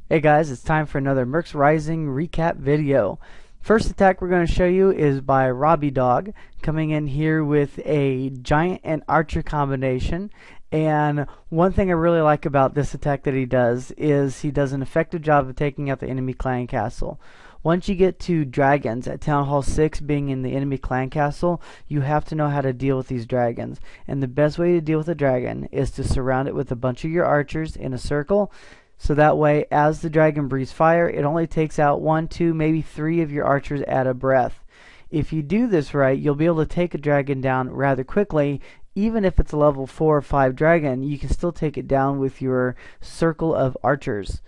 Hey guys, it's time for another Mercs Rising recap video. First attack we're going to show you is by Robbie Dog, coming in here with a giant and archer combination. And one thing I really like about this attack that he does is he does an effective job of taking out the enemy clan castle. Once you get to dragons at Town Hall 6 being in the enemy clan castle, you have to know how to deal with these dragons. And the best way to deal with a dragon is to surround it with a bunch of your archers in a circle. So that way, as the dragon breathes fire, it only takes out 1, 2, maybe 3 of your archers at a breath. If you do this right, you'll be able to take a dragon down rather quickly. Even if it's a level 4 or 5 dragon, you can still take it down with your circle of archers.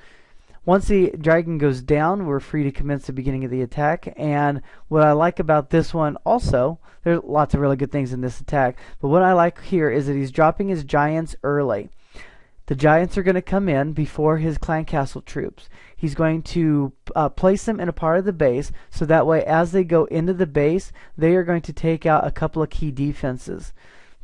Once the dragon goes down, we're free to commence the beginning of the attack. And what I like about this one also, there's lots of really good things in this attack, but what I like here is that he's dropping his giants early. The giants are going to come in before his clan castle troops. He's going to place them in a part of the base, so that way as they go into the base, they are going to take out a couple of key defenses.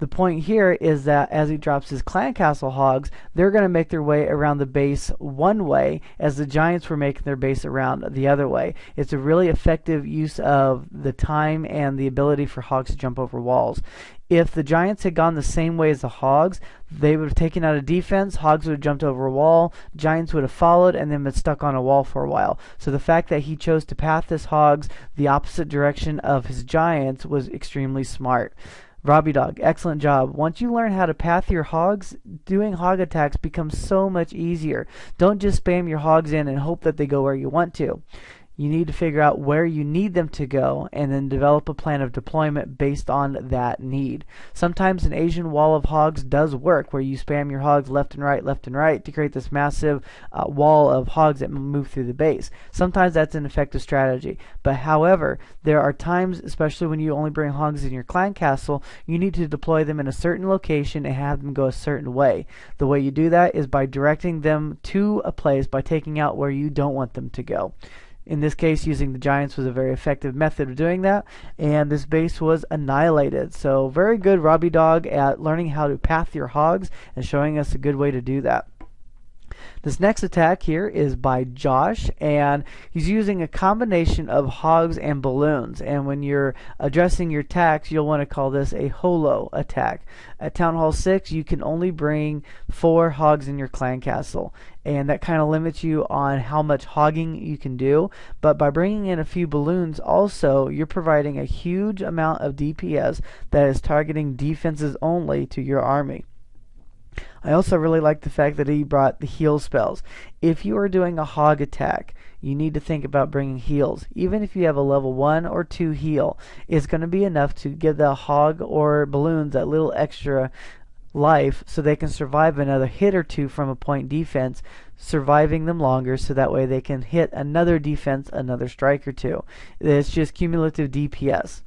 The point here is that as he drops his clan castle hogs, they're going to make their way around the base one way, as the giants were making their base around the other way. It's a really effective use of the time and the ability for hogs to jump over walls. If the giants had gone the same way as the hogs, they would have taken out a defense, hogs would have jumped over a wall, giants would have followed, and then been stuck on a wall for a while. So the fact that he chose to path his hogs the opposite direction of his giants was extremely smart. Robbie Dog, excellent job. Once you learn how to path your hogs, doing hog attacks becomes so much easier. Don't just spam your hogs in and hope that they go where you want to. You need to figure out where you need them to go and then develop a plan of deployment based on that need. Sometimes an Asian wall of hogs does work, where you spam your hogs left and right to create this massive wall of hogs that move through the base. Sometimes that's an effective strategy. But however, there are times, especially when you only bring hogs in your clan castle, you need to deploy them in a certain location and have them go a certain way. The way you do that is by directing them to a place by taking out where you don't want them to go. In this case, using the giants was a very effective method of doing that, and this base was annihilated. So very good, Robbie Dog, at learning how to path your hogs and showing us a good way to do that. This next attack here is by Josh, and he's using a combination of hogs and balloons. And when you're addressing your attacks, you'll want to call this a holo attack. At Town Hall 6, you can only bring 4 hogs in your clan castle, and that kind of limits you on how much hogging you can do. But by bringing in a few balloons also, you're providing a huge amount of DPS that is targeting defenses only to your army. I also really like the fact that he brought the heal spells. If you are doing a hog attack, you need to think about bringing heals. Even if you have a level 1 or 2 heal, it's going to be enough to give the hog or balloons that little extra life so they can survive another hit or two from a point defense, surviving them longer so that way they can hit another defense, another strike or two. It's just cumulative DPS.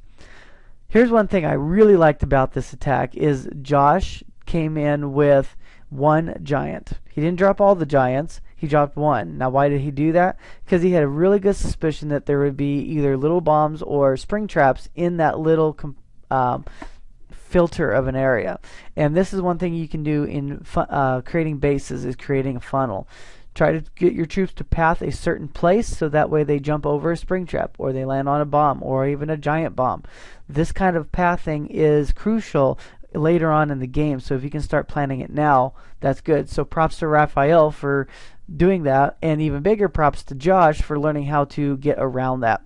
Here's one thing I really liked about this attack is Josh came in with 1 giant. He didn't drop all the giants, he dropped 1. Now why did he do that? Because he had a really good suspicion that there would be either little bombs or spring traps in that little filter of an area. And this is one thing you can do in creating bases, is creating a funnel. Try to get your troops to path a certain place so that way they jump over a spring trap or they land on a bomb or even a giant bomb. This kind of pathing is crucial later on in the game, so if you can start planning it now, that's good. So props to Raphael for doing that, and even bigger props to Josh for learning how to get around that.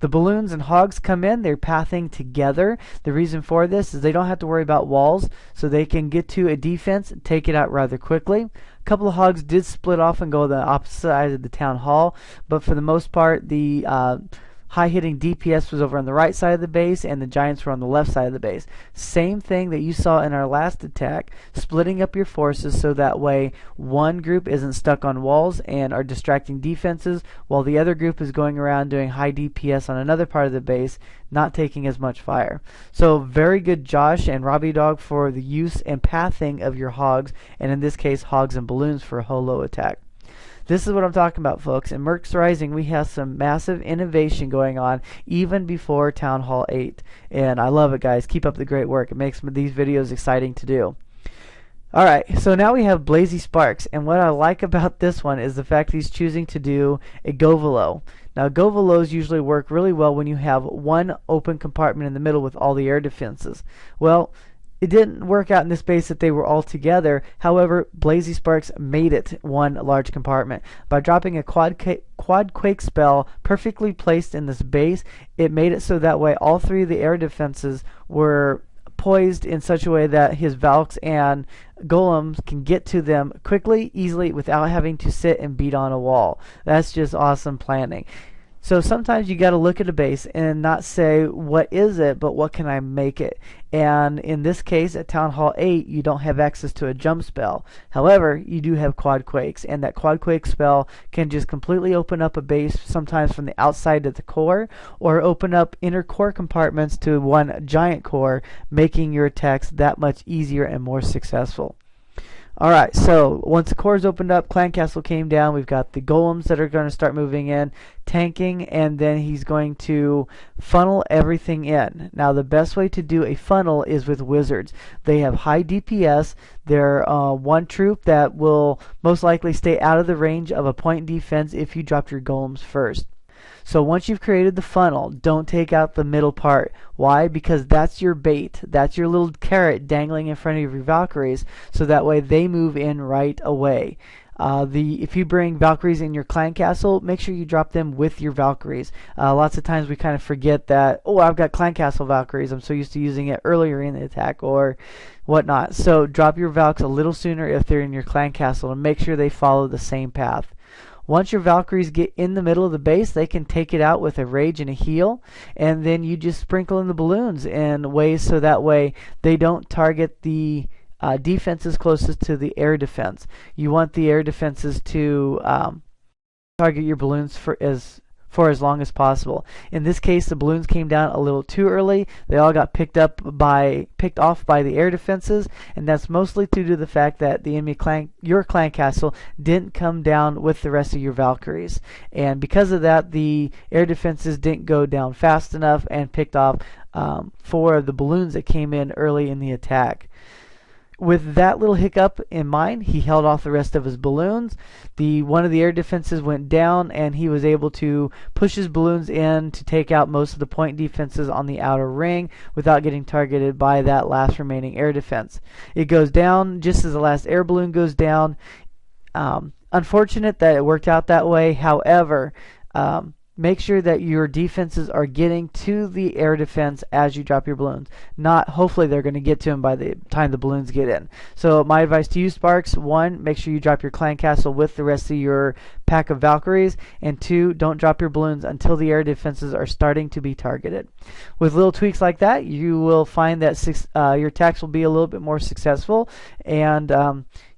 The balloons and hogs come in, they're pathing together. The reason for this is they don't have to worry about walls, so they can get to a defense and take it out rather quickly. A couple of hogs did split off and go the opposite side of the town hall, but for the most part the high-hitting DPS was over on the right side of the base, and the giants were on the left side of the base. Same thing that you saw in our last attack, splitting up your forces so that way one group isn't stuck on walls and are distracting defenses, while the other group is going around doing high DPS on another part of the base, not taking as much fire. So very good, Josh and Robbie Dog, for the use and pathing of your hogs, and in this case hogs and balloons for a holo attack. This is what I'm talking about, folks. In Mercs Rising, we have some massive innovation going on even before Town Hall 8. And I love it, guys. Keep up the great work. It makes these videos exciting to do. Alright, so now we have Blazy Sparks, and what I like about this one is the fact he's choosing to do a Govelo. Now, Govelos usually work really well when you have one open compartment in the middle with all the air defenses. Well, it didn't work out in this base that they were all together. However, Blazy Sparks made it one large compartment. By dropping a quad quake spell perfectly placed in this base, it made it so that way all three of the air defenses were poised in such a way that his Valks and Golems can get to them quickly, easily, without having to sit and beat on a wall. That's just awesome planning. So sometimes you got to look at a base and not say, what is it, but what can I make it? And in this case, at Town Hall 8, you don't have access to a jump spell. However, you do have quad quakes, and that quad quake spell can just completely open up a base, sometimes from the outside of the core, or open up inner core compartments to one giant core, making your attacks that much easier and more successful. Alright, so once the core is opened up, Clan Castle came down. We've got the golems that are going to start moving in, tanking, and then he's going to funnel everything in. Now, the best way to do a funnel is with wizards. They have high DPS. They're one troop that will most likely stay out of the range of a point defense if you drop your golems first. So once you've created the funnel, don't take out the middle part. Why? Because that's your bait. That's your little carrot dangling in front of your Valkyries, so that way they move in right away. If you bring Valkyries in your clan castle, make sure you drop them with your Valkyries. Lots of times we kind of forget that, oh, I've got clan castle Valkyries. I'm so used to using it earlier in the attack or whatnot. So drop your Valks a little sooner if they're in your clan castle and make sure they follow the same path. Once your Valkyries get in the middle of the base, they can take it out with a rage and a heal, and then you just sprinkle in the balloons in ways so that way they don't target the defenses closest to the air defense. You want the air defenses to target your balloons for as long as possible. In this case, the balloons came down a little too early. They all got picked off by the air defenses, and that's mostly due to the fact that the enemy your clan castle didn't come down with the rest of your Valkyries. And because of that, the air defenses didn't go down fast enough and picked off 4 of the balloons that came in early in the attack. With that little hiccup in mind, he held off the rest of his balloons. One of the air defenses went down, and he was able to push his balloons in to take out most of the point defenses on the outer ring without getting targeted by that last remaining air defense. It goes down just as the last air balloon goes down. Unfortunate that it worked out that way. However, make sure that your defenses are getting to the air defense as you drop your balloons. Hopefully they're going to get to them by the time the balloons get in. So my advice to you, Sparks, 1, make sure you drop your clan castle with the rest of your pack of Valkyries, and 2, don't drop your balloons until the air defenses are starting to be targeted. With little tweaks like that, you will find that your attacks will be a little bit more successful, and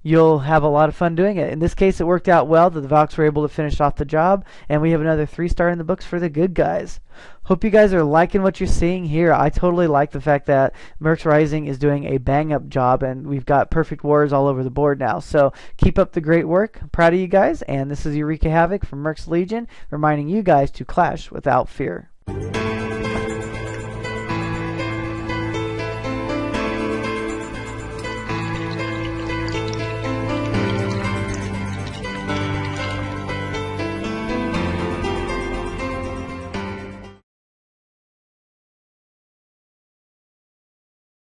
you'll have a lot of fun doing it. In this case, it worked out well that the Valks were able to finish off the job, and we have another 3-star in the books for the good guys. Hope you guys are liking what you're seeing here. I totally like the fact that Mercs Rising is doing a bang-up job, and we've got perfect wars all over the board now. So keep up the great work. I'm proud of you guys, and this is Eureka Havoc from Mercs Legion, reminding you guys to clash without fear.